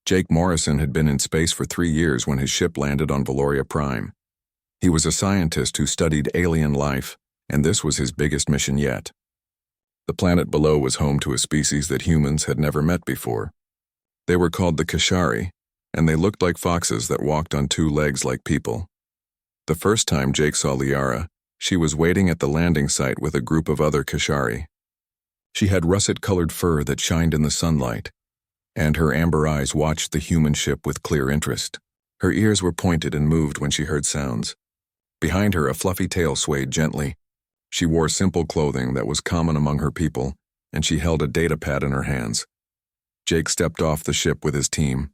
Jake Morrison had been in space for 3 years when his ship landed on Valoria Prime. He was a scientist who studied alien life, and this was his biggest mission yet. The planet below was home to a species that humans had never met before. They were called the Kashari, and they looked like foxes that walked on 2 legs like people. The first time Jake saw Liara, she was waiting at the landing site with a group of other Kashari. She had russet-colored fur that shined in the sunlight, and her amber eyes watched the human ship with clear interest. Her ears were pointed and moved when she heard sounds. Behind her, a fluffy tail swayed gently. She wore simple clothing that was common among her people, and she held a data pad in her hands. Jake stepped off the ship with his team.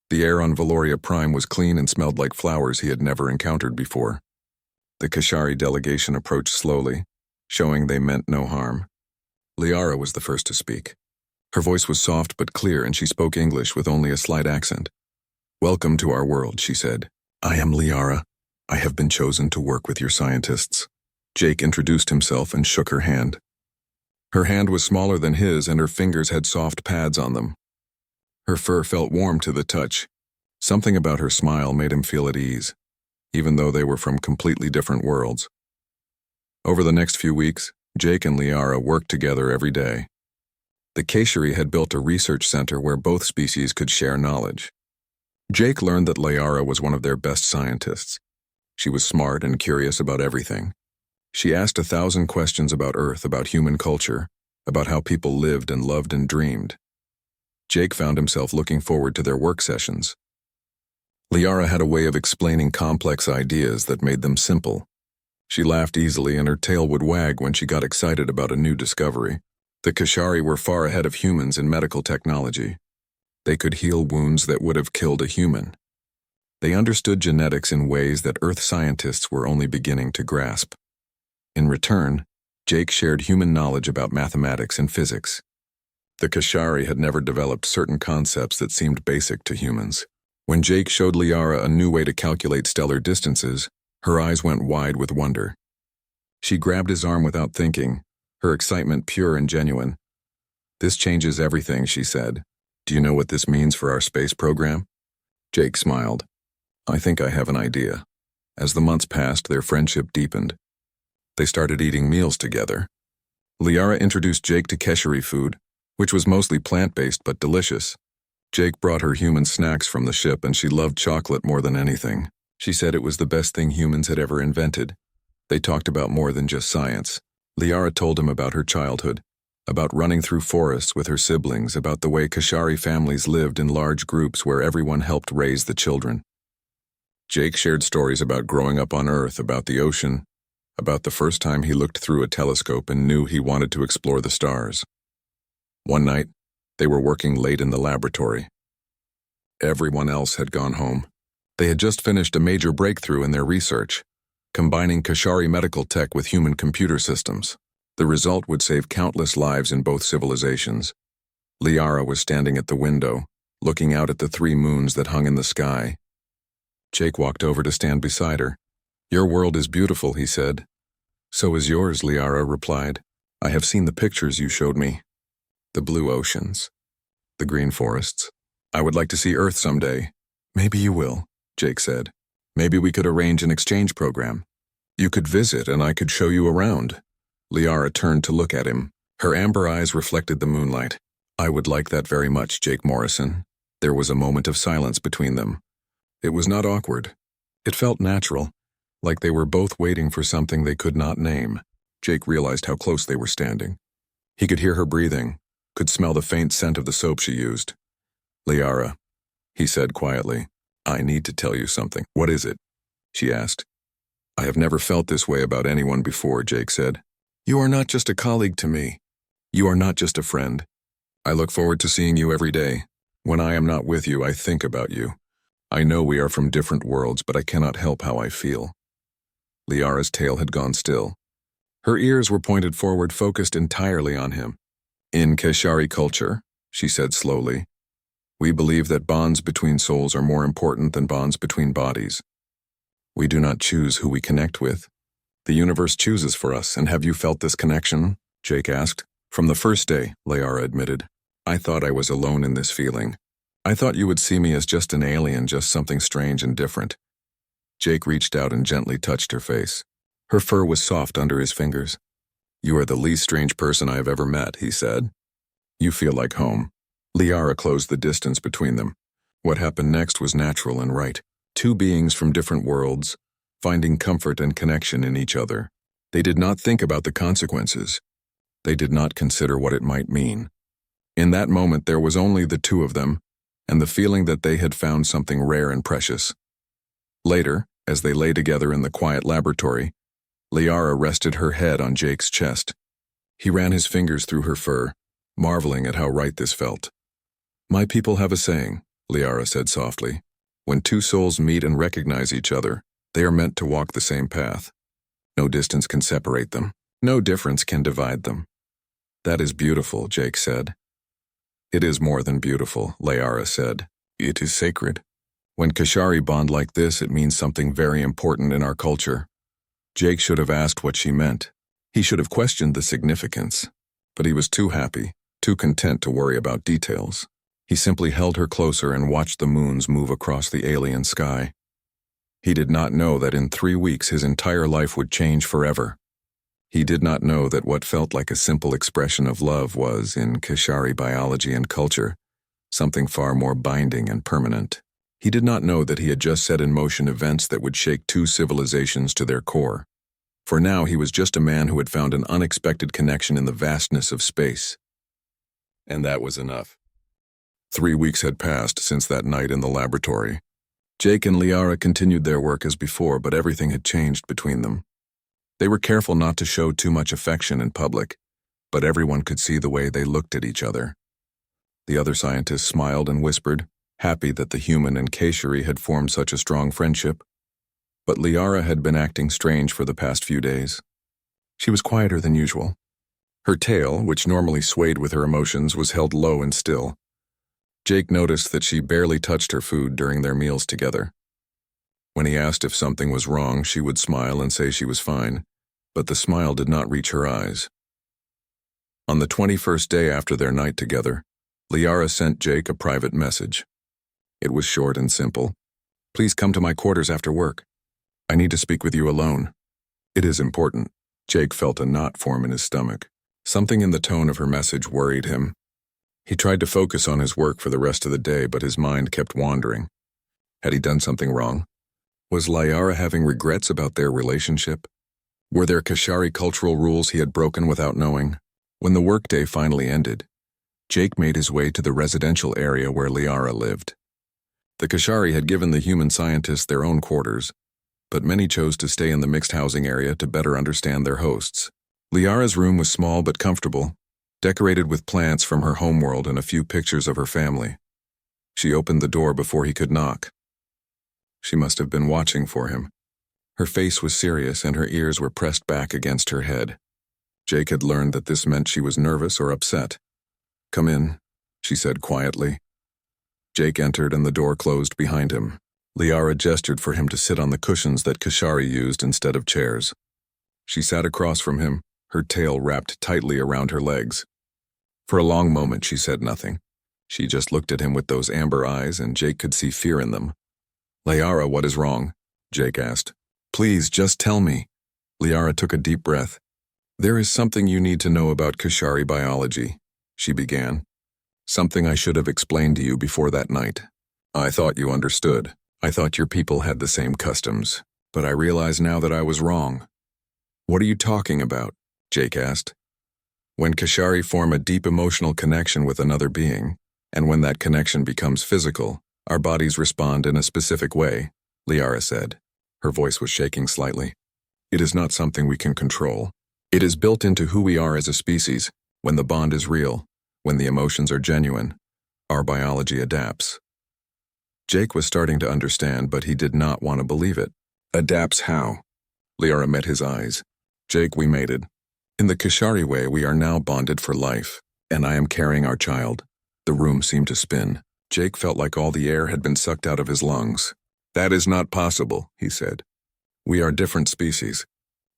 The air on Valoria Prime was clean and smelled like flowers he had never encountered before. The Kashari delegation approached slowly, showing they meant no harm. Liara was the first to speak. Her voice was soft but clear, and she spoke English with only a slight accent. "Welcome to our world," she said. "I am Liara. I have been chosen to work with your scientists." Jake introduced himself and shook her hand. Her hand was smaller than his, and her fingers had soft pads on them. Her fur felt warm to the touch. Something about her smile made him feel at ease, even though they were from completely different worlds. Over the next few weeks, Jake and Liara worked together every day. The Kashari had built a research center where both species could share knowledge. Jake learned that Liara was one of their best scientists. She was smart and curious about everything. She asked 1,000 questions about Earth, about human culture, about how people lived and loved and dreamed. Jake found himself looking forward to their work sessions. Liara had a way of explaining complex ideas that made them simple. She laughed easily, and her tail would wag when she got excited about a new discovery. The Kashari were far ahead of humans in medical technology. They could heal wounds that would have killed a human. They understood genetics in ways that Earth scientists were only beginning to grasp. In return, Jake shared human knowledge about mathematics and physics. The Kashari had never developed certain concepts that seemed basic to humans. When Jake showed Liara a new way to calculate stellar distances, her eyes went wide with wonder. She grabbed his arm without thinking, her excitement pure and genuine. "This changes everything," she said. "Do you know what this means for our space program?" Jake smiled. "I think I have an idea." As the months passed, their friendship deepened. They started eating meals together. Liara introduced Jake to Kashari food, which was mostly plant-based but delicious. Jake brought her human snacks from the ship, and she loved chocolate more than anything. She said it was the best thing humans had ever invented. They talked about more than just science. Liara told him about her childhood, about running through forests with her siblings, about the way Kashari families lived in large groups where everyone helped raise the children. Jake shared stories about growing up on Earth, about the ocean, about the first time he looked through a telescope and knew he wanted to explore the stars. One night, they were working late in the laboratory. Everyone else had gone home. They had just finished a major breakthrough in their research, combining Kashari medical tech with human computer systems. The result would save countless lives in both civilizations. Liara was standing at the window, looking out at the 3 moons that hung in the sky. Jake walked over to stand beside her. "Your world is beautiful," he said. "So is yours," Liara replied. "I have seen the pictures you showed me. The blue oceans, the green forests. I would like to see Earth someday." "Maybe you will," Jake said. "Maybe we could arrange an exchange program. You could visit and I could show you around." Liara turned to look at him. Her amber eyes reflected the moonlight. "I would like that very much, Jake Morrison." There was a moment of silence between them. It was not awkward. It felt natural, like they were both waiting for something they could not name. Jake realized how close they were standing. He could hear her breathing, could smell the faint scent of the soap she used. "Liara," he said quietly, "I need to tell you something." "What is it?" she asked. "I have never felt this way about anyone before," Jake said. "You are not just a colleague to me. You are not just a friend. I look forward to seeing you every day. When I am not with you, I think about you. I know we are from different worlds, but I cannot help how I feel." Liara's tail had gone still. Her ears were pointed forward, focused entirely on him. "In Kashari culture," she said slowly, "we believe that bonds between souls are more important than bonds between bodies. We do not choose who we connect with. The universe chooses for us, and have you felt this connection?" Jake asked. "From the first day," Liara admitted. "I thought I was alone in this feeling. I thought you would see me as just an alien, just something strange and different. Jake reached out and gently touched her face. Her fur was soft under his fingers. You are the least strange person I have ever met, he said. You feel like home. Liara closed the distance between them. What happened next was natural and right. Two beings from different worlds, finding comfort and connection in each other. They did not think about the consequences. They did not consider what it might mean. In that moment, there was only the two of them, and the feeling that they had found something rare and precious. Later, as they lay together in the quiet laboratory, Liara rested her head on Jake's chest. He ran his fingers through her fur, marveling at how right this felt. My people have a saying, Liara said softly. When two souls meet and recognize each other, they are meant to walk the same path. No distance can separate them. No difference can divide them. That is beautiful, Jake said. It is more than beautiful, Liara said. It is sacred. When Kashari bond like this, it means something very important in our culture. Jake should have asked what she meant. He should have questioned the significance. But he was too happy, too content to worry about details. He simply held her closer and watched the moons move across the alien sky. He did not know that in 3 weeks his entire life would change forever. He did not know that what felt like a simple expression of love was, in Kashari biology and culture, something far more binding and permanent. He did not know that he had just set in motion events that would shake two civilizations to their core. For now, he was just a man who had found an unexpected connection in the vastness of space. And that was enough. 3 weeks had passed since that night in the laboratory. Jake and Liara continued their work as before, but everything had changed between them. They were careful not to show too much affection in public, but everyone could see the way they looked at each other. The other scientists smiled and whispered, happy that the human and Kashari had formed such a strong friendship. But Liara had been acting strange for the past few days. She was quieter than usual. Her tail, which normally swayed with her emotions, was held low and still. Jake noticed that she barely touched her food during their meals together. When he asked if something was wrong, she would smile and say she was fine, but the smile did not reach her eyes. On the 21st day after their night together, Liara sent Jake a private message. It was short and simple. Please come to my quarters after work. I need to speak with you alone. It is important. Jake felt a knot form in his stomach. Something in the tone of her message worried him. He tried to focus on his work for the rest of the day, but his mind kept wandering. Had he done something wrong? Was Liara having regrets about their relationship? Were there Kashari cultural rules he had broken without knowing? When the workday finally ended, Jake made his way to the residential area where Liara lived. The Kashari had given the human scientists their own quarters, but many chose to stay in the mixed housing area to better understand their hosts. Liara's room was small but comfortable, decorated with plants from her homeworld and a few pictures of her family. She opened the door before he could knock. She must have been watching for him. Her face was serious and her ears were pressed back against her head. Jake had learned that this meant she was nervous or upset. Come in, she said quietly. Jake entered and the door closed behind him. Liara gestured for him to sit on the cushions that Kashari used instead of chairs. She sat across from him, her tail wrapped tightly around her legs. For a long moment she said nothing. She just looked at him with those amber eyes, and Jake could see fear in them. Liara, what is wrong? Jake asked. Please, just tell me. Liara took a deep breath. There is something you need to know about Kashari biology, she began. Something I should have explained to you before that night. I thought you understood. I thought your people had the same customs, but I realize now that I was wrong. What are you talking about? Jake asked. When Kashari form a deep emotional connection with another being, and when that connection becomes physical, our bodies respond in a specific way, Liara said. Her voice was shaking slightly. It is not something we can control. It is built into who we are as a species. When the bond is real, when the emotions are genuine, our biology adapts. Jake was starting to understand, but he did not want to believe it. Adapts how? Liara met his eyes. Jake, we mated. In the Kashari way, we are now bonded for life, and I am carrying our child. The room seemed to spin. Jake felt like all the air had been sucked out of his lungs. That is not possible, he said. We are different species.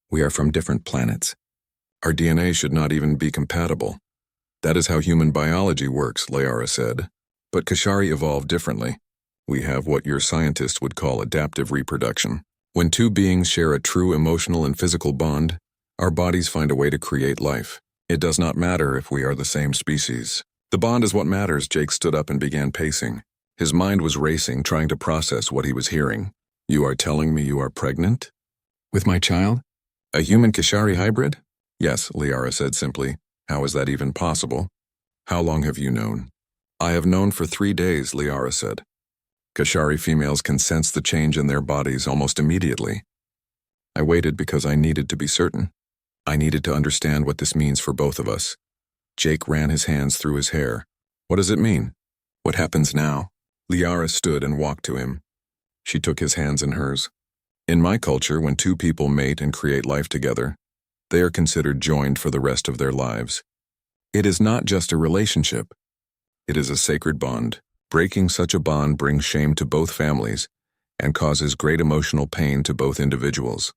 We are from different planets. Our DNA should not even be compatible. That is how human biology works, Liara said. But Kashari evolved differently. We have what your scientists would call adaptive reproduction. When two beings share a true emotional and physical bond, our bodies find a way to create life. It does not matter if we are the same species. The bond is what matters. Jake stood up and began pacing. His mind was racing, trying to process what he was hearing. You are telling me you are pregnant? With my child? A human Kashari hybrid? Yes, Liara said simply. How is that even possible? How long have you known? I have known for 3 days, Liara said. Kashari females can sense the change in their bodies almost immediately. I waited because I needed to be certain. I needed to understand what this means for both of us. Jake ran his hands through his hair. What does it mean? What happens now? Liara stood and walked to him. She took his hands in hers. In my culture, when two people mate and create life together, they are considered joined for the rest of their lives. It is not just a relationship. It is a sacred bond. Breaking such a bond brings shame to both families and causes great emotional pain to both individuals.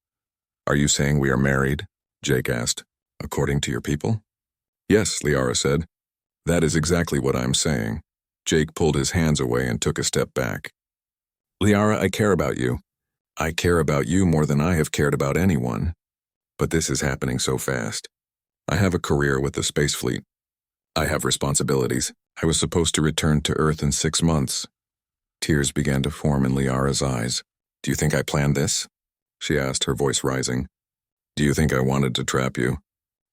Are you saying we are married? Jake asked. According to your people? Yes, Liara said. That is exactly what I'm saying. Jake pulled his hands away and took a step back. Liara, I care about you. I care about you more than I have cared about anyone. But this is happening so fast. I have a career with the space fleet. I have responsibilities. I was supposed to return to Earth in 6 months. Tears began to form in Liara's eyes. Do you think I planned this? She asked, her voice rising. Do you think I wanted to trap you?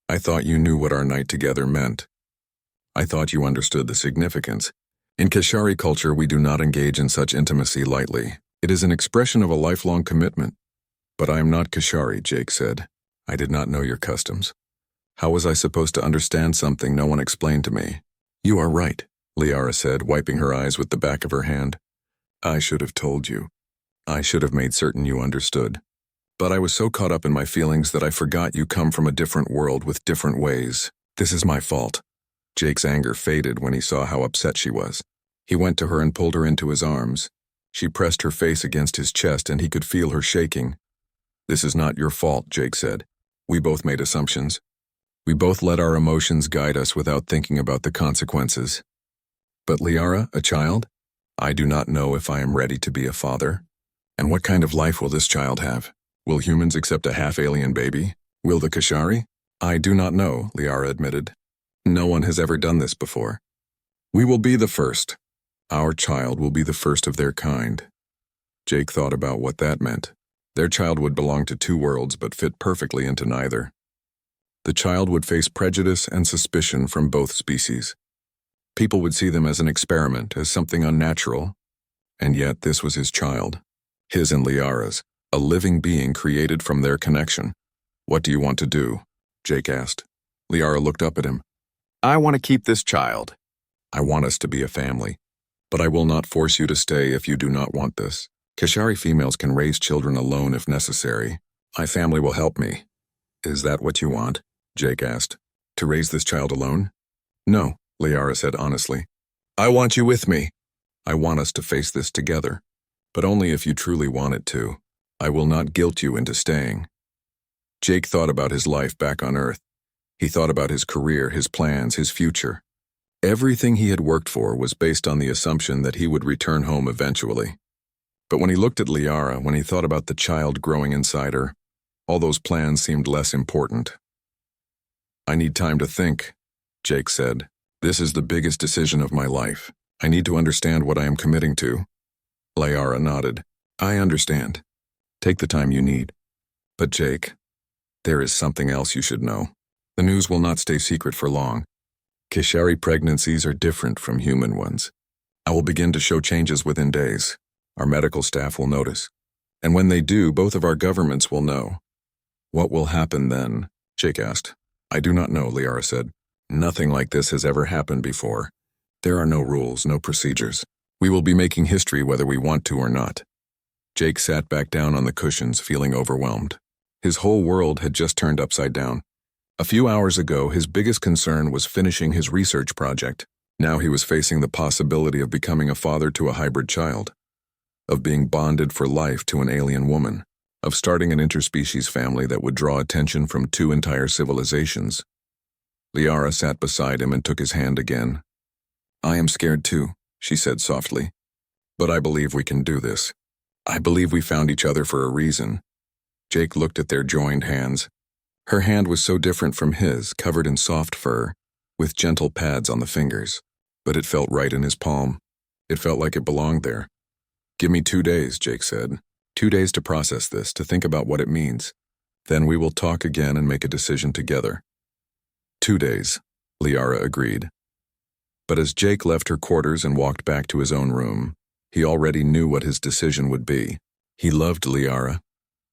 I thought you knew what our night together meant. I thought you understood the significance. In Kashari culture, we do not engage in such intimacy lightly. It is an expression of a lifelong commitment. But I am not Kashari, Jake said. I did not know your customs. How was I supposed to understand something no one explained to me? You are right, Liara said, wiping her eyes with the back of her hand. I should have told you. I should have made certain you understood. But I was so caught up in my feelings that I forgot you come from a different world with different ways. This is my fault. Jake's anger faded when he saw how upset she was. He went to her and pulled her into his arms. She pressed her face against his chest and he could feel her shaking. This is not your fault, Jake said. We both made assumptions. We both let our emotions guide us without thinking about the consequences. But Liara, a child? I do not know if I am ready to be a father. And what kind of life will this child have? Will humans accept a half-alien baby? Will the Kashari? I do not know, Liara admitted. No one has ever done this before. We will be the first. Our child will be the first of their kind. Jake thought about what that meant. Their child would belong to 2 worlds but fit perfectly into neither. The child would face prejudice and suspicion from both species. People would see them as an experiment, as something unnatural. And yet this was his child. His and Liara's, a living being created from their connection. What do you want to do? Jake asked. Liara looked up at him. I want to keep this child. I want us to be a family. But I will not force you to stay if you do not want this. Kashari females can raise children alone if necessary. My family will help me. Is that what you want? Jake asked. To raise this child alone? No, Liara said honestly. I want you with me. I want us to face this together. But only if you truly want it to. I will not guilt you into staying. Jake thought about his life back on Earth. He thought about his career, his plans, his future. Everything he had worked for was based on the assumption that he would return home eventually. But when he looked at Liara, when he thought about the child growing inside her, all those plans seemed less important. I need time to think, Jake said. This is the biggest decision of my life. I need to understand what I am committing to. Liara nodded. I understand. Take the time you need. But Jake, there is something else you should know. The news will not stay secret for long. Kashari pregnancies are different from human ones. I will begin to show changes within days. Our medical staff will notice. And when they do, both of our governments will know. What will happen then? Jake asked. I do not know, Liara said. Nothing like this has ever happened before. There are no rules, no procedures. We will be making history whether we want to or not. Jake sat back down on the cushions, feeling overwhelmed. His whole world had just turned upside down. A few hours ago, his biggest concern was finishing his research project. Now he was facing the possibility of becoming a father to a hybrid child, of being bonded for life to an alien woman, of starting an interspecies family that would draw attention from 2 entire civilizations. Liara sat beside him and took his hand again. I am scared too, she said softly. But I believe we can do this. I believe we found each other for a reason. Jake looked at their joined hands. Her hand was so different from his, covered in soft fur, with gentle pads on the fingers. But it felt right in his palm. It felt like it belonged there. Give me 2 days, Jake said. 2 days to process this, to think about what it means. Then we will talk again and make a decision together. 2 days, Liara agreed. But as Jake left her quarters and walked back to his own room, he already knew what his decision would be. He loved Liara.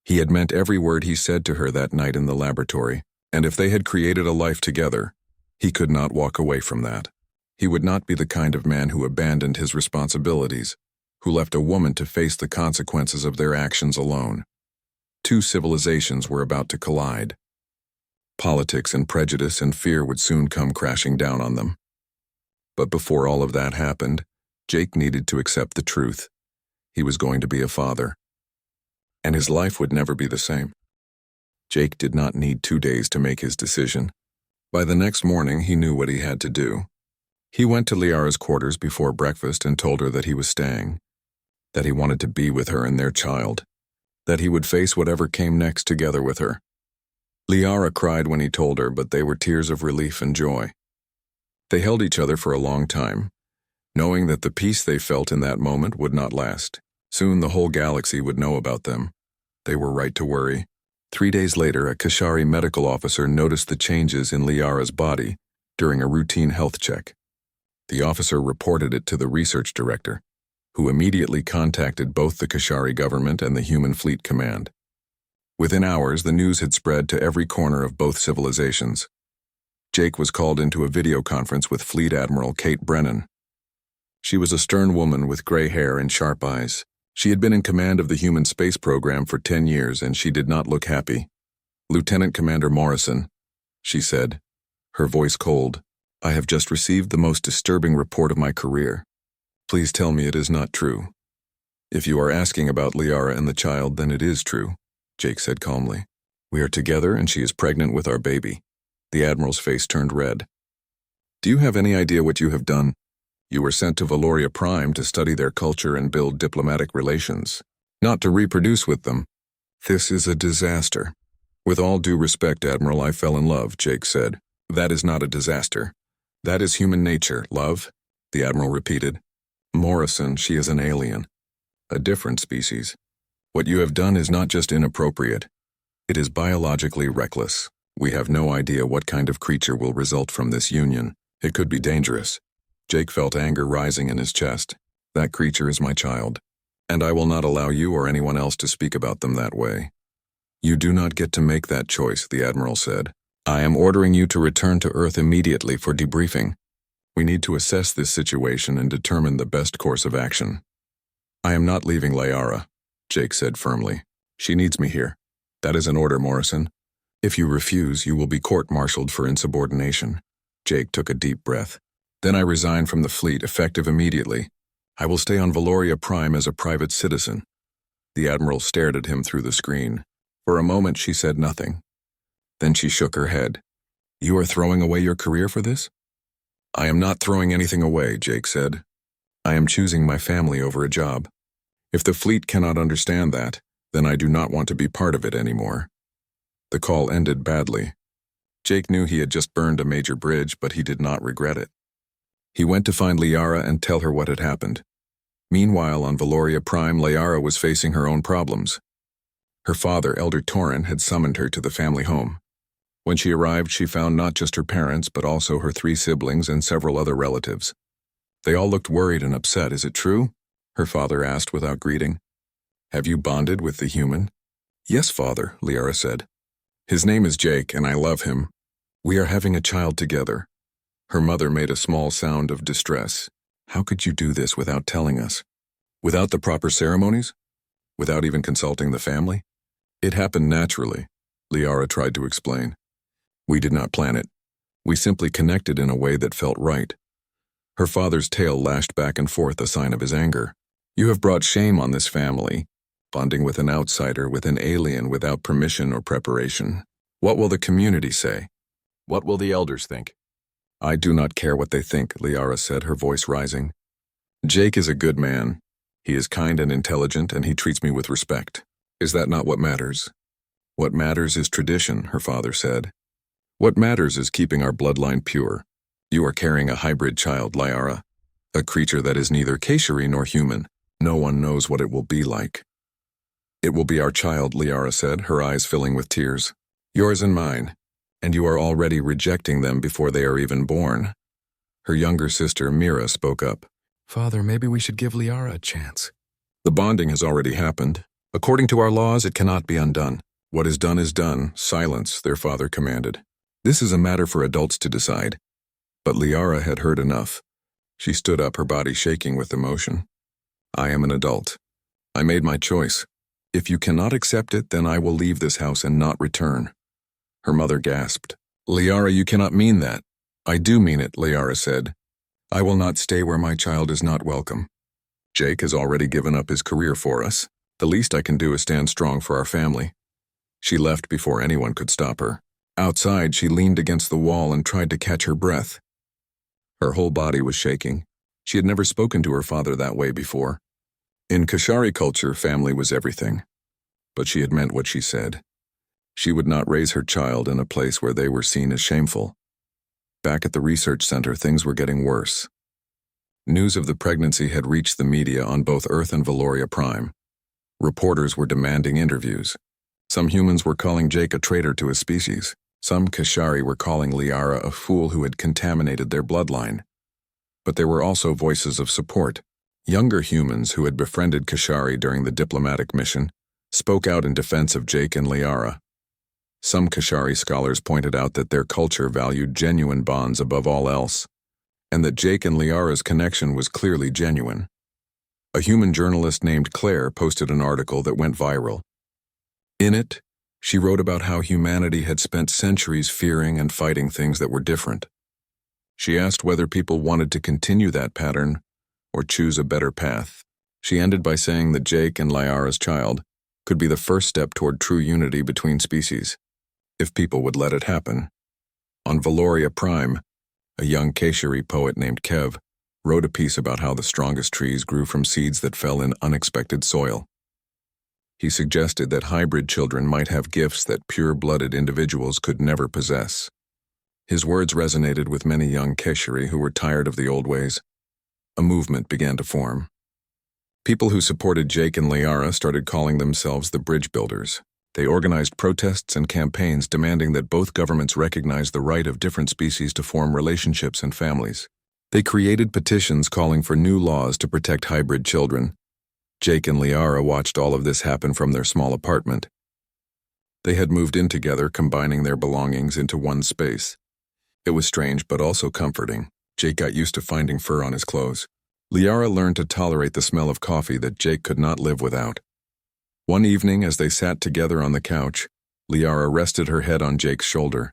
He had meant every word he said to her that night in the laboratory, and if they had created a life together, he could not walk away from that. He would not be the kind of man who abandoned his responsibilities, who left a woman to face the consequences of their actions alone. 2 civilizations were about to collide. Politics and prejudice and fear would soon come crashing down on them. But before all of that happened, Jake needed to accept the truth. He was going to be a father. And his life would never be the same. Jake did not need 2 days to make his decision. By the next morning, he knew what he had to do. He went to Liara's quarters before breakfast and told her that he was staying, that he wanted to be with her and their child, that he would face whatever came next together with her. Liara cried when he told her, but they were tears of relief and joy. They held each other for a long time, knowing that the peace they felt in that moment would not last. Soon the whole galaxy would know about them. They were right to worry. 3 days later, a Kashari medical officer noticed the changes in Liara's body during a routine health check. The officer reported it to the research director, who immediately contacted both the Kashari government and the Human Fleet Command. Within hours, the news had spread to every corner of both civilizations. Jake was called into a video conference with Fleet Admiral Kate Brennan. She was a stern woman with gray hair and sharp eyes. She had been in command of the human space program for 10 years, and she did not look happy. Lieutenant Commander Morrison, she said, her voice cold, I have just received the most disturbing report of my career. Please tell me it is not true. If you are asking about Liara and the child, then it is true, Jake said calmly. We are together and she is pregnant with our baby. The Admiral's face turned red. Do you have any idea what you have done? You were sent to Valoria Prime to study their culture and build diplomatic relations, not to reproduce with them. This is a disaster. With all due respect, Admiral, I fell in love, Jake said. That is not a disaster. That is human nature, love, the Admiral repeated. Morrison, she is an alien. A different species. What you have done is not just inappropriate. It is biologically reckless. We have no idea what kind of creature will result from this union. It could be dangerous. Jake felt anger rising in his chest. That creature is my child, and I will not allow you or anyone else to speak about them that way. You do not get to make that choice, the Admiral said. I am ordering you to return to Earth immediately for debriefing. We need to assess this situation and determine the best course of action. I am not leaving Liara, Jake said firmly. She needs me here. That is an order, Morrison. If you refuse, you will be court-martialed for insubordination. Jake took a deep breath. Then I resign from the fleet, effective immediately. I will stay on Valoria Prime as a private citizen. The Admiral stared at him through the screen. For a moment she said nothing. Then she shook her head. You are throwing away your career for this? I am not throwing anything away, Jake said. I am choosing my family over a job. If the fleet cannot understand that, then I do not want to be part of it anymore. The call ended badly. Jake knew he had just burned a major bridge, but he did not regret it. He went to find Liara and tell her what had happened. Meanwhile, on Valoria Prime, Liara was facing her own problems. Her father, Elder Torin, had summoned her to the family home. When she arrived, she found not just her parents, but also her 3 siblings and several other relatives. They all looked worried and upset. Is it true? Her father asked without greeting. Have you bonded with the human? Yes, father, Liara said. His name is Jake, and I love him. We are having a child together. Her mother made a small sound of distress. How could you do this without telling us? Without the proper ceremonies? Without even consulting the family? It happened naturally, Liara tried to explain. We did not plan it. We simply connected in a way that felt right. Her father's tail lashed back and forth, a sign of his anger. You have brought shame on this family, bonding with an outsider, with an alien without permission or preparation. What will the community say? What will the elders think? I do not care what they think, Liara said, her voice rising. Jake is a good man. He is kind and intelligent, and he treats me with respect. Is that not what matters? What matters is tradition, her father said. What matters is keeping our bloodline pure. You are carrying a hybrid child, Liara. A creature that is neither Keshari nor human. No one knows what it will be like. It will be our child, Liara said, her eyes filling with tears. Yours and mine. And you are already rejecting them before they are even born. Her younger sister, Mira, spoke up. Father, maybe we should give Liara a chance. The bonding has already happened. According to our laws, it cannot be undone. What is done, silence, their father commanded. This is a matter for adults to decide. But Liara had heard enough. She stood up, her body shaking with emotion. I am an adult. I made my choice. If you cannot accept it, then I will leave this house and not return. Her mother gasped. Liara, you cannot mean that. I do mean it, Liara said. I will not stay where my child is not welcome. Jake has already given up his career for us. The least I can do is stand strong for our family. She left before anyone could stop her. Outside, she leaned against the wall and tried to catch her breath. Her whole body was shaking. She had never spoken to her father that way before. In Keshari culture, family was everything. But she had meant what she said. She would not raise her child in a place where they were seen as shameful. Back at the research center, things were getting worse. News of the pregnancy had reached the media on both Earth and Valoria Prime. Reporters were demanding interviews. Some humans were calling Jake a traitor to his species. Some Keshari were calling Liara a fool who had contaminated their bloodline. But there were also voices of support. Younger humans who had befriended Keshari during the diplomatic mission spoke out in defense of Jake and Liara. Some Keshari scholars pointed out that their culture valued genuine bonds above all else, and that Jake and Liara's connection was clearly genuine. A human journalist named Claire posted an article that went viral. In it, she wrote about how humanity had spent centuries fearing and fighting things that were different. She asked whether people wanted to continue that pattern or choose a better path. She ended by saying that Jake and Liara's child could be the first step toward true unity between species, if people would let it happen. On Valoria Prime, a young Keshari poet named Kev wrote a piece about how the strongest trees grew from seeds that fell in unexpected soil. He suggested that hybrid children might have gifts that pure-blooded individuals could never possess. His words resonated with many young Keshari who were tired of the old ways. A movement began to form. People who supported Jake and Liara started calling themselves the Bridge Builders. They organized protests and campaigns demanding that both governments recognize the right of different species to form relationships and families. They created petitions calling for new laws to protect hybrid children. Jake and Liara watched all of this happen from their small apartment. They had moved in together, combining their belongings into one space. It was strange but also comforting. Jake got used to finding fur on his clothes. Liara learned to tolerate the smell of coffee that Jake could not live without. One evening, as they sat together on the couch, Liara rested her head on Jake's shoulder.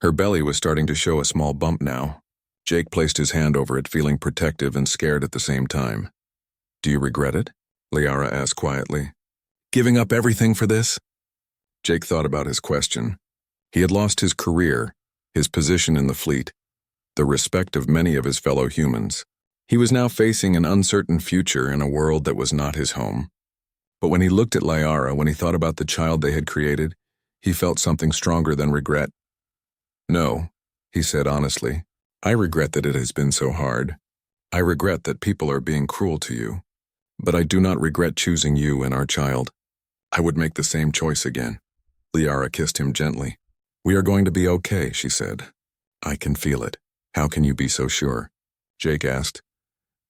Her belly was starting to show a small bump now. Jake placed his hand over it, feeling protective and scared at the same time. Do you regret it? Liara asked quietly. Giving up everything for this? Jake thought about his question. He had lost his career, his position in the fleet, the respect of many of his fellow humans. He was now facing an uncertain future in a world that was not his home. But when he looked at Liara, when he thought about the child they had created, he felt something stronger than regret. No, he said honestly, I regret that it has been so hard. I regret that people are being cruel to you. But I do not regret choosing you and our child. I would make the same choice again. Liara kissed him gently. We are going to be okay, she said. I can feel it. How can you be so sure? Jake asked.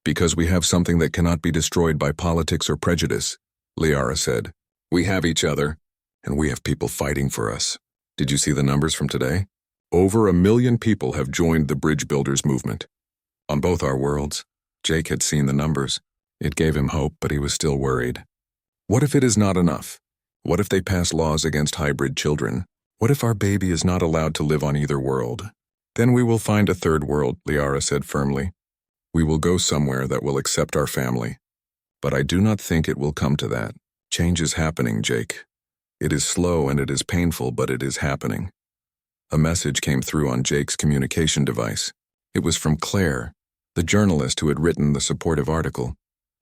Because we have something that cannot be destroyed by politics or prejudice, Liara said. We have each other, and we have people fighting for us. Did you see the numbers from today? Over 1 million people have joined the Bridge Builders movement. On both our worlds, Jake had seen the numbers. It gave him hope, but he was still worried. What if it is not enough? What if they pass laws against hybrid children? What if our baby is not allowed to live on either world? Then we will find a third world, Liara said firmly. We will go somewhere that will accept our family. But I do not think it will come to that. Change is happening, Jake. It is slow and it is painful, but it is happening. A message came through on Jake's communication device. It was from Claire. the journalist who had written the supportive article.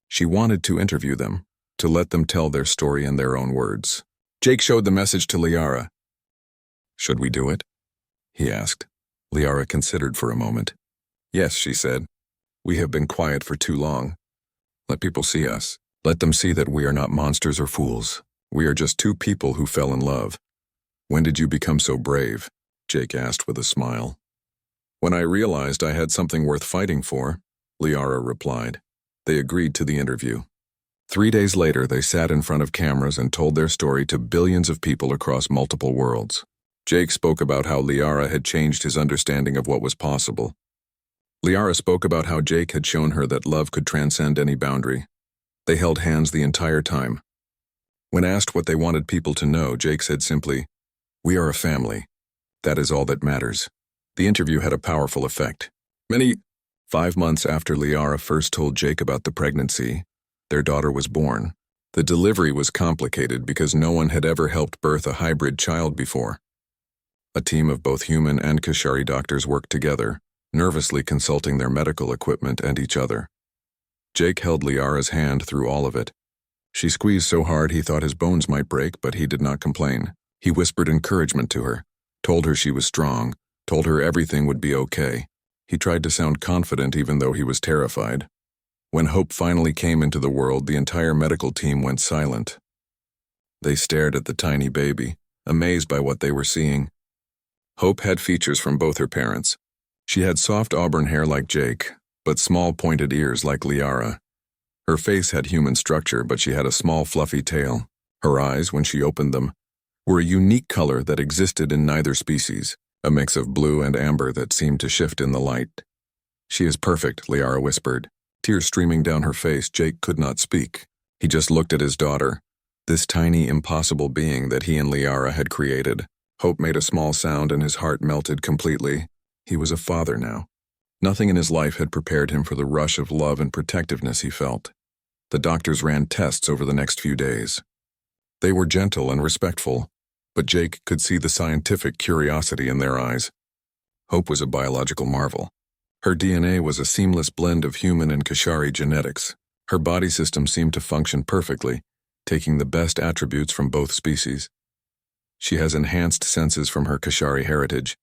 She wanted to interview them, to let them tell their story in their own words. Jake showed the message to Liara. Should we do it? He asked. Liara considered for a moment. Yes, she said. We have been quiet for too long. Let people see us. Let them see that we are not monsters or fools. We are just two people who fell in love. When did you become so brave? Jake asked with a smile. When I realized I had something worth fighting for, Liara replied. They agreed to the interview. 3 days later, they sat in front of cameras and told their story to billions of people across multiple worlds. Jake spoke about how Liara had changed his understanding of what was possible. Liara spoke about how Jake had shown her that love could transcend any boundary. They held hands the entire time. When asked what they wanted people to know, Jake said simply, "We are a family. That is all that matters." The interview had a powerful effect. 5 months after Liara first told Jake about the pregnancy, their daughter was born. The delivery was complicated because no one had ever helped birth a hybrid child before. A team of both human and Kashari doctors worked together, nervously consulting their medical equipment and each other. Jake held Liara's hand through all of it. She squeezed so hard he thought his bones might break, but he did not complain. He whispered encouragement to her, told her she was strong, told her everything would be okay. He tried to sound confident even though he was terrified. When Hope finally came into the world, the entire medical team went silent. They stared at the tiny baby, amazed by what they were seeing. Hope had features from both her parents. She had soft auburn hair like Jake, but small pointed ears like Liara. Her face had human structure, but she had a small fluffy tail. Her eyes, when she opened them, were a unique color that existed in neither species, a mix of blue and amber that seemed to shift in the light. She is perfect, Liara whispered. Tears streaming down her face, Jake could not speak. He just looked at his daughter, this tiny, impossible being that he and Liara had created. Hope made a small sound and his heart melted completely. He was a father now. Nothing in his life had prepared him for the rush of love and protectiveness he felt. The doctors ran tests over the next few days. They were gentle and respectful, but Jake could see the scientific curiosity in their eyes. Hope was a biological marvel. Her DNA was a seamless blend of human and Kashari genetics. Her body system seemed to function perfectly, taking the best attributes from both species. She has enhanced senses from her Kashari heritage,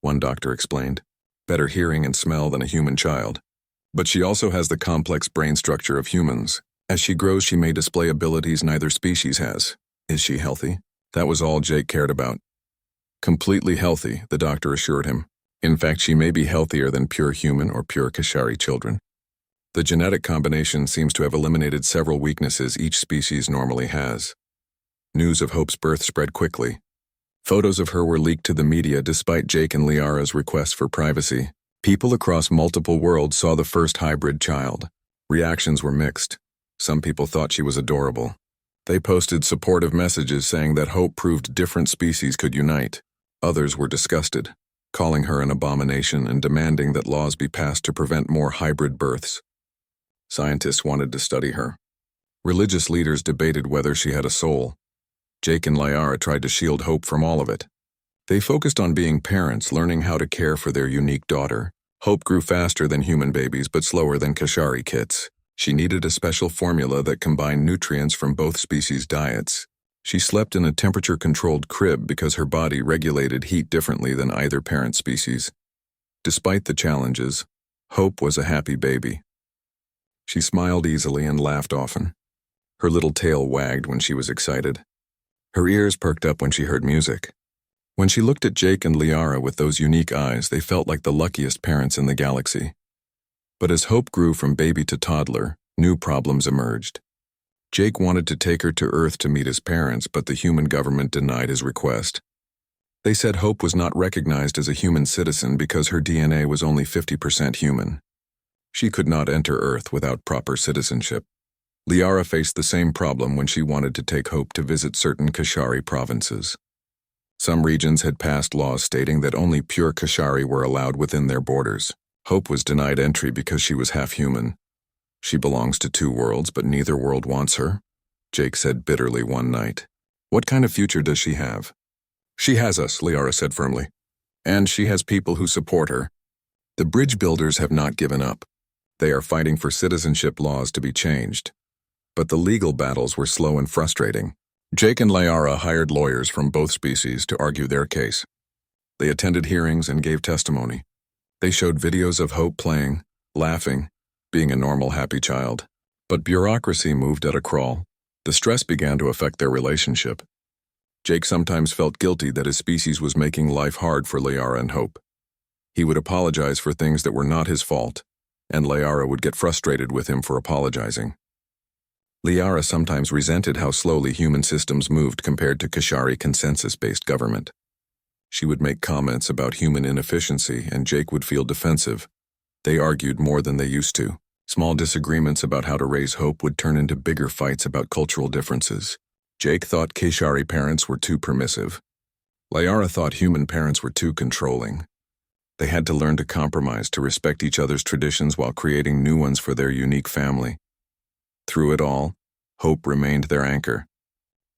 one doctor explained. Better hearing and smell than a human child. But she also has the complex brain structure of humans. As she grows, she may display abilities neither species has. Is she healthy? That was all Jake cared about. Completely healthy, the doctor assured him. In fact, she may be healthier than pure human or pure Kashari children. The genetic combination seems to have eliminated several weaknesses each species normally has. News of Hope's birth spread quickly. Photos of her were leaked to the media despite Jake and Liara's request for privacy. People across multiple worlds saw the first hybrid child. Reactions were mixed. Some people thought she was adorable. They posted supportive messages saying that Hope proved different species could unite. Others were disgusted, calling her an abomination and demanding that laws be passed to prevent more hybrid births. Scientists wanted to study her. Religious leaders debated whether she had a soul. Jake and Liara tried to shield Hope from all of it. They focused on being parents, learning how to care for their unique daughter. Hope grew faster than human babies but slower than Kashari kits. She needed a special formula that combined nutrients from both species' diets. She slept in a temperature-controlled crib because her body regulated heat differently than either parent species. Despite the challenges, Hope was a happy baby. She smiled easily and laughed often. Her little tail wagged when she was excited. Her ears perked up when she heard music. When she looked at Jake and Liara with those unique eyes, they felt like the luckiest parents in the galaxy. But as Hope grew from baby to toddler, new problems emerged. Jake wanted to take her to Earth to meet his parents, but the human government denied his request. They said Hope was not recognized as a human citizen because her DNA was only 50% human. She could not enter Earth without proper citizenship. Liara faced the same problem when she wanted to take Hope to visit certain Kashari provinces. Some regions had passed laws stating that only pure Kashari were allowed within their borders. Hope was denied entry because she was half human. She belongs to two worlds, but neither world wants her, Jake said bitterly one night. What kind of future does she have? She has us, Liara said firmly. And she has people who support her. The bridge builders have not given up. They are fighting for citizenship laws to be changed. But the legal battles were slow and frustrating. Jake and Liara hired lawyers from both species to argue their case. They attended hearings and gave testimony. They showed videos of Hope playing, laughing, being a normal, happy child. But bureaucracy moved at a crawl. The stress began to affect their relationship. Jake sometimes felt guilty that his species was making life hard for Liara and Hope. He would apologize for things that were not his fault, and Liara would get frustrated with him for apologizing. Liara sometimes resented how slowly human systems moved compared to Kashari consensus-based government. She would make comments about human inefficiency, and Jake would feel defensive. They argued more than they used to. Small disagreements about how to raise Hope would turn into bigger fights about cultural differences. Jake thought Kashari parents were too permissive. Liara thought human parents were too controlling. They had to learn to compromise, to respect each other's traditions while creating new ones for their unique family. Through it all, Hope remained their anchor.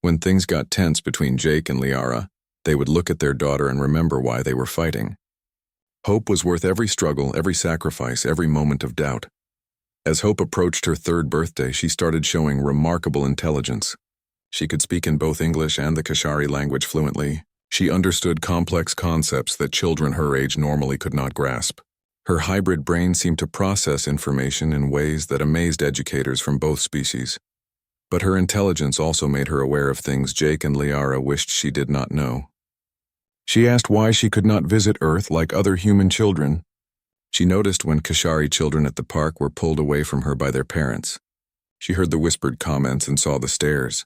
When things got tense between Jake and Liara, they would look at their daughter and remember why they were fighting. Hope was worth every struggle, every sacrifice, every moment of doubt. As Hope approached her 3rd birthday, she started showing remarkable intelligence. She could speak in both English and the Kashari language fluently. She understood complex concepts that children her age normally could not grasp. Her hybrid brain seemed to process information in ways that amazed educators from both species. But her intelligence also made her aware of things Jake and Liara wished she did not know. She asked why she could not visit Earth like other human children. She noticed when Kashari children at the park were pulled away from her by their parents. She heard the whispered comments and saw the stares.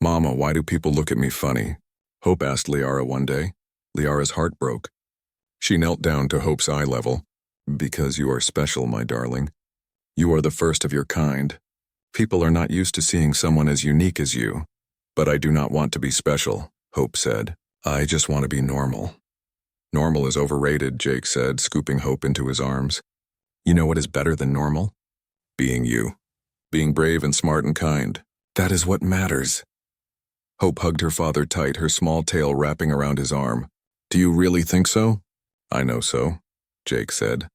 "Mama, why do people look at me funny?" Hope asked Liara one day. Liara's heart broke. She knelt down to Hope's eye level. "Because you are special, my darling. You are the first of your kind. People are not used to seeing someone as unique as you. But I do not want to be special," Hope said. "I just want to be normal." "Normal is overrated," Jake said, scooping Hope into his arms. "You know what is better than normal? Being you. Being brave and smart and kind. That is what matters." Hope hugged her father tight, her small tail wrapping around his arm. "Do you really think so?" "I know so," Jake said.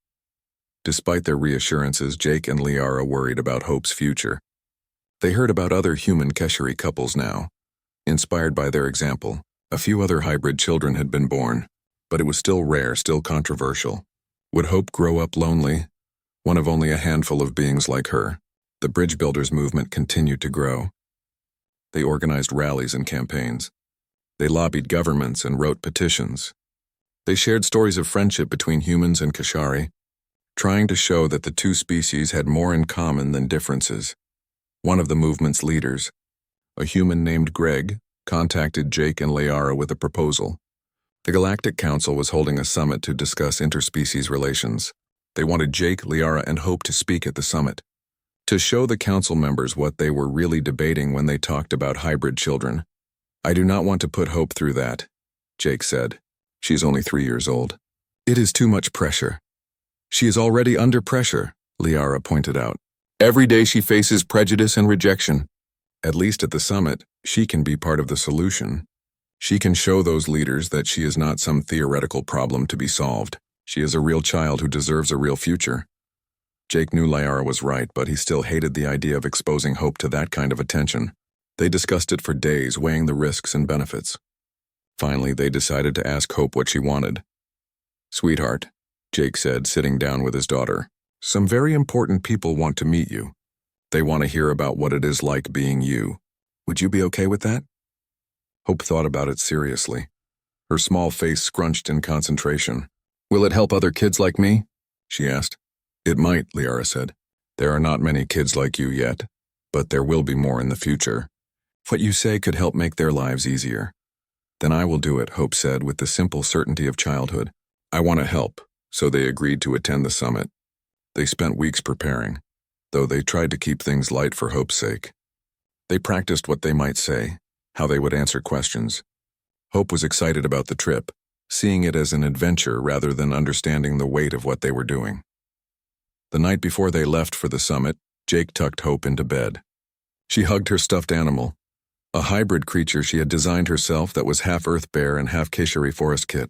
Despite their reassurances, Jake and Liara worried about Hope's future. They heard about other human Keshari couples now. Inspired by their example, a few other hybrid children had been born, but it was still rare, still controversial. Would Hope grow up lonely, one of only a handful of beings like her? The Bridge Builders movement continued to grow. They organized rallies and campaigns. They lobbied governments and wrote petitions. They shared stories of friendship between humans and Kashari, trying to show that the two species had more in common than differences. One of the movement's leaders, a human named Greg, contacted Jake and Liara with a proposal. The Galactic Council was holding a summit to discuss interspecies relations. They wanted Jake, Liara, and Hope to speak at the summit, to show the council members what they were really debating when they talked about hybrid children. "I do not want to put Hope through that," Jake said. "She is only 3 years old. It is too much pressure." "She is already under pressure," Liara pointed out. "Every day she faces prejudice and rejection. At least at the summit, she can be part of the solution. She can show those leaders that she is not some theoretical problem to be solved. She is a real child who deserves a real future." Jake knew Liara was right, but he still hated the idea of exposing Hope to that kind of attention. They discussed it for days, weighing the risks and benefits. Finally, they decided to ask Hope what she wanted. "Sweetheart," Jake said, sitting down with his daughter, "some very important people want to meet you. They want to hear about what it is like being you. Would you be okay with that?" Hope thought about it seriously. Her small face scrunched in concentration. "Will it help other kids like me?" she asked. "It might," Liara said. "There are not many kids like you yet, but there will be more in the future. What you say could help make their lives easier." "Then I will do it," Hope said with the simple certainty of childhood. "I want to help," so they agreed to attend the summit. They spent weeks preparing, though they tried to keep things light for Hope's sake. They practiced what they might say, how they would answer questions. Hope was excited about the trip, seeing it as an adventure rather than understanding the weight of what they were doing. The night before they left for the summit, Jake tucked Hope into bed. She hugged her stuffed animal, a hybrid creature she had designed herself that was half earth bear and half Keshari forest kit.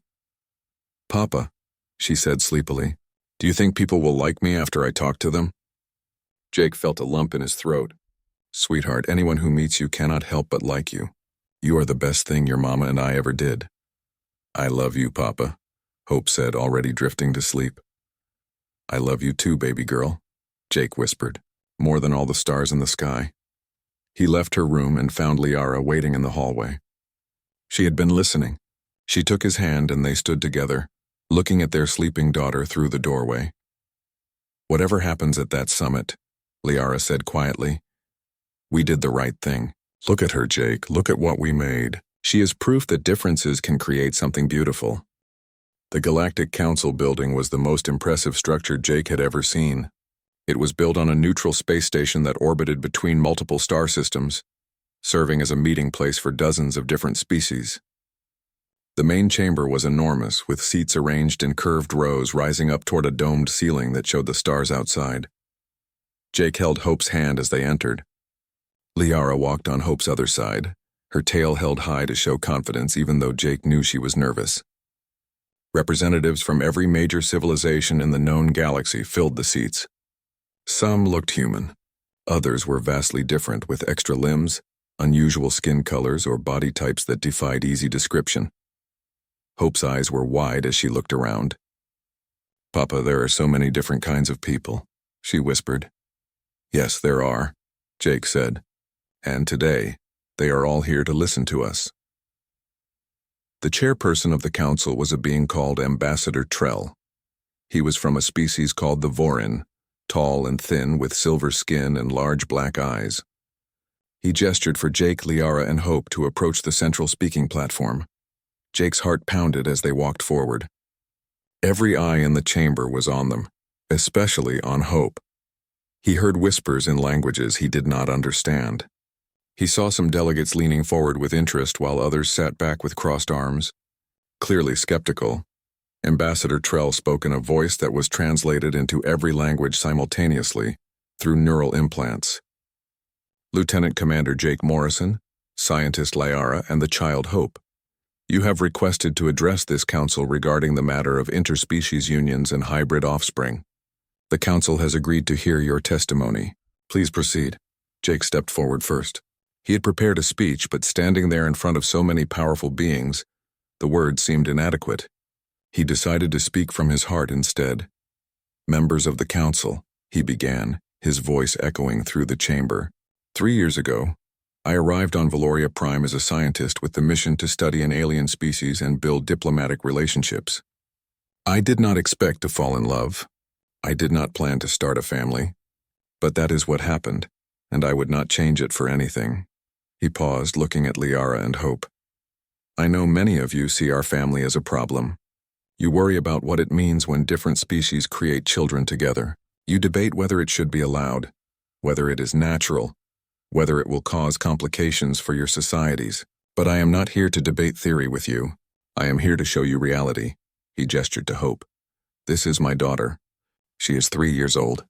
"Papa," she said sleepily. Do you think people will like me after I talk to them? Jake felt a lump in his throat. Sweetheart, anyone who meets you cannot help but like you. You are the best thing your mama and I ever did. I love you, Papa, Hope said, already drifting to sleep. I love you too, baby girl, Jake whispered, more than all the stars in the sky. He left her room and found Liara waiting in the hallway. She had been listening. She took his hand and they stood together, looking at their sleeping daughter through the doorway. Whatever happens at that summit, Liara said quietly, we did the right thing. Look at her, Jake. Look at what we made. She is proof that differences can create something beautiful. The Galactic Council building was the most impressive structure Jake had ever seen. It was built on a neutral space station that orbited between multiple star systems, serving as a meeting place for dozens of different species. The main chamber was enormous, with seats arranged in curved rows rising up toward a domed ceiling that showed the stars outside. Jake held Hope's hand as they entered. Liara walked on Hope's other side, her tail held high to show confidence even though Jake knew she was nervous. Representatives from every major civilization in the known galaxy filled the seats. Some looked human. Others were vastly different, with extra limbs, unusual skin colors, or body types that defied easy description. Hope's eyes were wide as she looked around. Papa, there are so many different kinds of people, she whispered. Yes, there are, Jake said. And today, they are all here to listen to us. The chairperson of the council was a being called Ambassador Trell. He was from a species called the Vorin, tall and thin with silver skin and large black eyes. He gestured for Jake, Liara, and Hope to approach the central speaking platform. Jake's heart pounded as they walked forward. Every eye in the chamber was on them, especially on Hope. He heard whispers in languages he did not understand. He saw some delegates leaning forward with interest while others sat back with crossed arms. Clearly skeptical, Ambassador Trell spoke in a voice that was translated into every language simultaneously through neural implants. Lieutenant Commander Jake Morrison, Scientist Liara, and the child Hope, you have requested to address this council regarding the matter of interspecies unions and hybrid offspring. The council has agreed to hear your testimony. Please proceed. Jake stepped forward first. He had prepared a speech, but standing there in front of so many powerful beings, the words seemed inadequate. He decided to speak from his heart instead. Members of the council, he began, his voice echoing through the chamber. 3 years ago, I arrived on Valoria Prime as a scientist with the mission to study an alien species and build diplomatic relationships. I did not expect to fall in love. I did not plan to start a family. But that is what happened, and I would not change it for anything. He paused, looking at Liara and Hope. I know many of you see our family as a problem. You worry about what it means when different species create children together. You debate whether it should be allowed, whether it is natural, whether it will cause complications for your societies. But I am not here to debate theory with you. I am here to show you reality. He gestured to Hope. This is my daughter. She is 3 years old.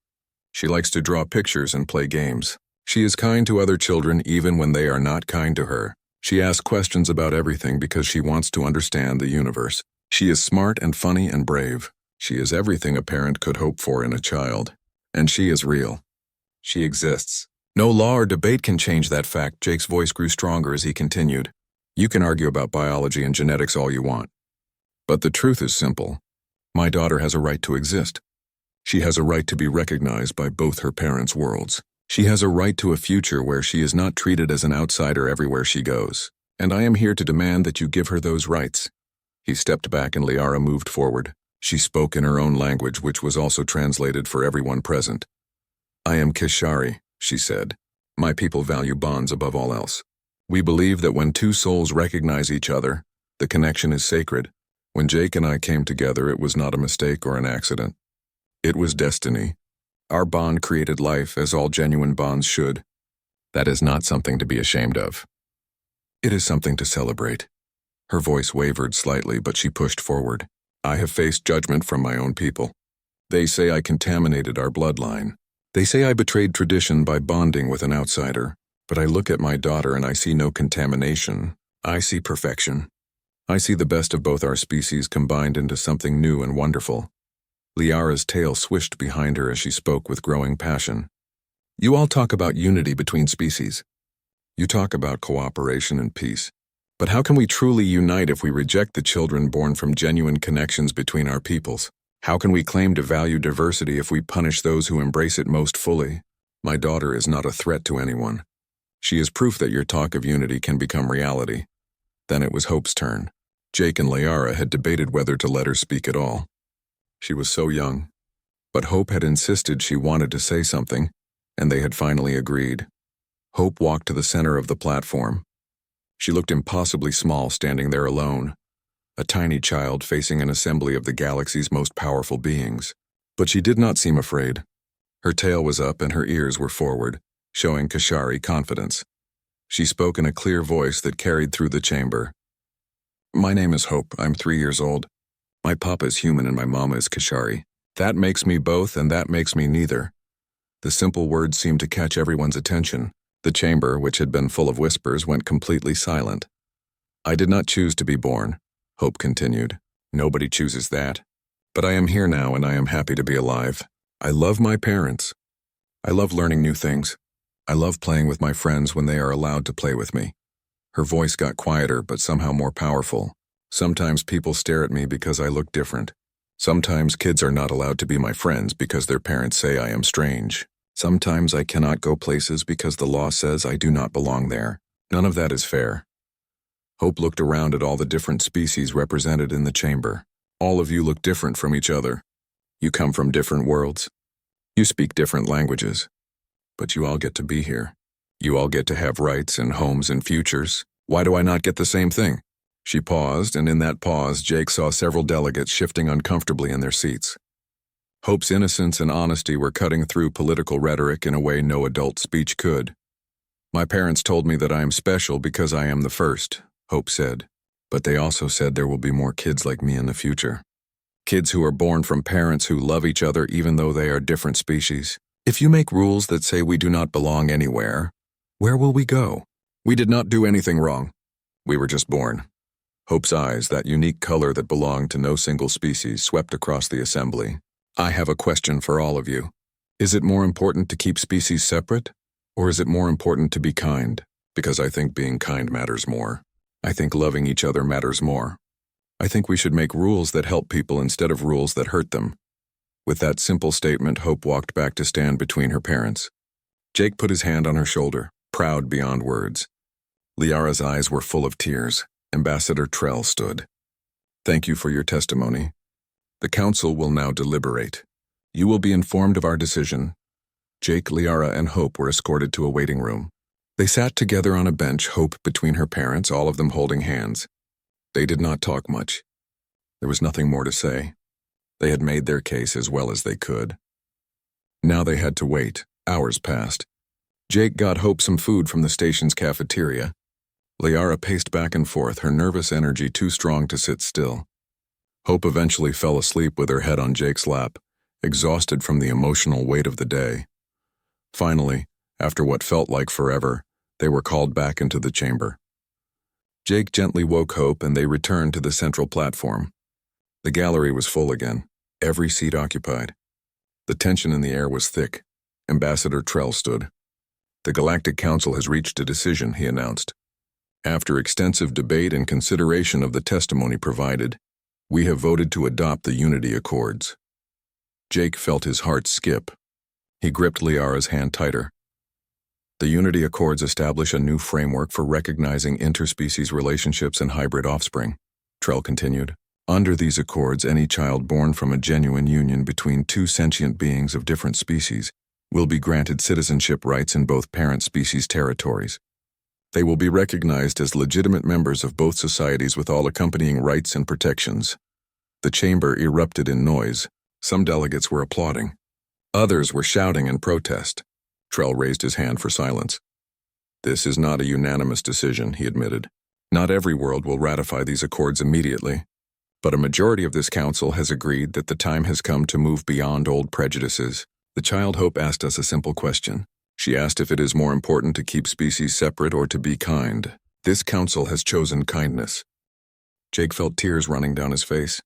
She likes to draw pictures and play games. She is kind to other children even when they are not kind to her. She asks questions about everything because she wants to understand the universe. She is smart and funny and brave. She is everything a parent could hope for in a child. And she is real. She exists. No law or debate can change that fact. Jake's voice grew stronger as he continued. You can argue about biology and genetics all you want. But the truth is simple. My daughter has a right to exist. She has a right to be recognized by both her parents' worlds. She has a right to a future where she is not treated as an outsider everywhere she goes. And I am here to demand that you give her those rights. He stepped back and Liara moved forward. She spoke in her own language, which was also translated for everyone present. I am Kishari, she said. My people value bonds above all else. We believe that when two souls recognize each other, the connection is sacred. When Jake and I came together, it was not a mistake or an accident. It was destiny. Our bond created life, as all genuine bonds should. That is not something to be ashamed of. It is something to celebrate. Her voice wavered slightly, but she pushed forward. I have faced judgment from my own people. They say I contaminated our bloodline. They say I betrayed tradition by bonding with an outsider. But I look at my daughter and I see no contamination. I see perfection. I see the best of both our species combined into something new and wonderful. Liara's tail swished behind her as she spoke with growing passion. You all talk about unity between species. You talk about cooperation and peace. But how can we truly unite if we reject the children born from genuine connections between our peoples? How can we claim to value diversity if we punish those who embrace it most fully? My daughter is not a threat to anyone. She is proof that your talk of unity can become reality. Then it was Hope's turn. Jake and Liara had debated whether to let her speak at all. She was so young. But Hope had insisted she wanted to say something, and they had finally agreed. Hope walked to the center of the platform. She looked impossibly small standing there alone, a tiny child facing an assembly of the galaxy's most powerful beings. But she did not seem afraid. Her tail was up and her ears were forward, showing Kashari confidence. She spoke in a clear voice that carried through the chamber. My name is Hope. I'm 3 years old. My papa is human and my mama is Kashari. That makes me both and that makes me neither. The simple words seemed to catch everyone's attention. The chamber, which had been full of whispers, went completely silent. I did not choose to be born, Hope continued. Nobody chooses that. But I am here now and I am happy to be alive. I love my parents. I love learning new things. I love playing with my friends when they are allowed to play with me. Her voice got quieter but somehow more powerful. Sometimes people stare at me because I look different. Sometimes kids are not allowed to be my friends because their parents say I am strange. Sometimes I cannot go places because the law says I do not belong there. None of that is fair. Hope looked around at all the different species represented in the chamber. All of you look different from each other. You come from different worlds. You speak different languages. But you all get to be here. You all get to have rights and homes and futures. Why do I not get the same thing? She paused, and in that pause, Jake saw several delegates shifting uncomfortably in their seats. Hope's innocence and honesty were cutting through political rhetoric in a way no adult speech could. My parents told me that I am special because I am the first, Hope said. But they also said there will be more kids like me in the future. Kids who are born from parents who love each other even though they are different species. If you make rules that say we do not belong anywhere, where will we go? We did not do anything wrong. We were just born. Hope's eyes, that unique color that belonged to no single species, swept across the assembly. I have a question for all of you. Is it more important to keep species separate, or is it more important to be kind? Because I think being kind matters more. I think loving each other matters more. I think we should make rules that help people instead of rules that hurt them. With that simple statement, Hope walked back to stand between her parents. Jake put his hand on her shoulder, proud beyond words. Liara's eyes were full of tears. Ambassador Trell stood. Thank you for your testimony. The council will now deliberate. You will be informed of our decision. Jake, Liara, and Hope were escorted to a waiting room. They sat together on a bench, Hope between her parents, all of them holding hands. They did not talk much. There was nothing more to say. They had made their case as well as they could. Now they had to wait. Hours passed. Jake got Hope some food from the station's cafeteria. Liara paced back and forth, her nervous energy too strong to sit still. Hope eventually fell asleep with her head on Jake's lap, exhausted from the emotional weight of the day. Finally, after what felt like forever, they were called back into the chamber. Jake gently woke Hope and they returned to the central platform. The gallery was full again, every seat occupied. The tension in the air was thick. Ambassador Trell stood. The Galactic Council has reached a decision, he announced. After extensive debate and consideration of the testimony provided, we have voted to adopt the Unity Accords. Jake felt his heart skip. He gripped Liara's hand tighter. The Unity Accords establish a new framework for recognizing interspecies relationships and hybrid offspring, Trell continued. Under these accords, any child born from a genuine union between two sentient beings of different species will be granted citizenship rights in both parent species territories. They will be recognized as legitimate members of both societies with all accompanying rights and protections. The chamber erupted in noise. Some delegates were applauding. Others were shouting in protest. Trell raised his hand for silence. This is not a unanimous decision, he admitted. Not every world will ratify these accords immediately, but a majority of this council has agreed that the time has come to move beyond old prejudices. The child Hope asked us a simple question. She asked if it is more important to keep species separate or to be kind. This council has chosen kindness. Jake felt tears running down his face.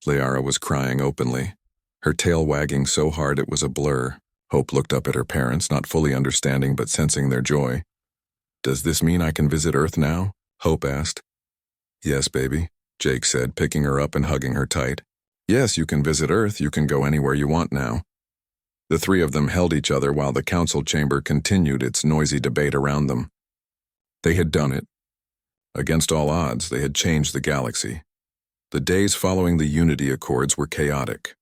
Liara was crying openly. her tail wagging so hard it was a blur. Hope looked up at her parents, not fully understanding but sensing their joy. "Does this mean I can visit Earth now?" Hope asked. "Yes, baby," Jake said, picking her up and hugging her tight. "Yes, you can visit Earth. You can go anywhere you want now." The three of them held each other while the council chamber continued its noisy debate around them. They had done it. Against all odds, they had changed the galaxy. The days following the Unity Accords were chaotic.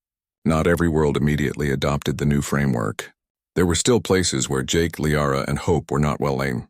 Not every world immediately adopted the new framework. There were still places where Jake, Liara, and Hope were not well aimed.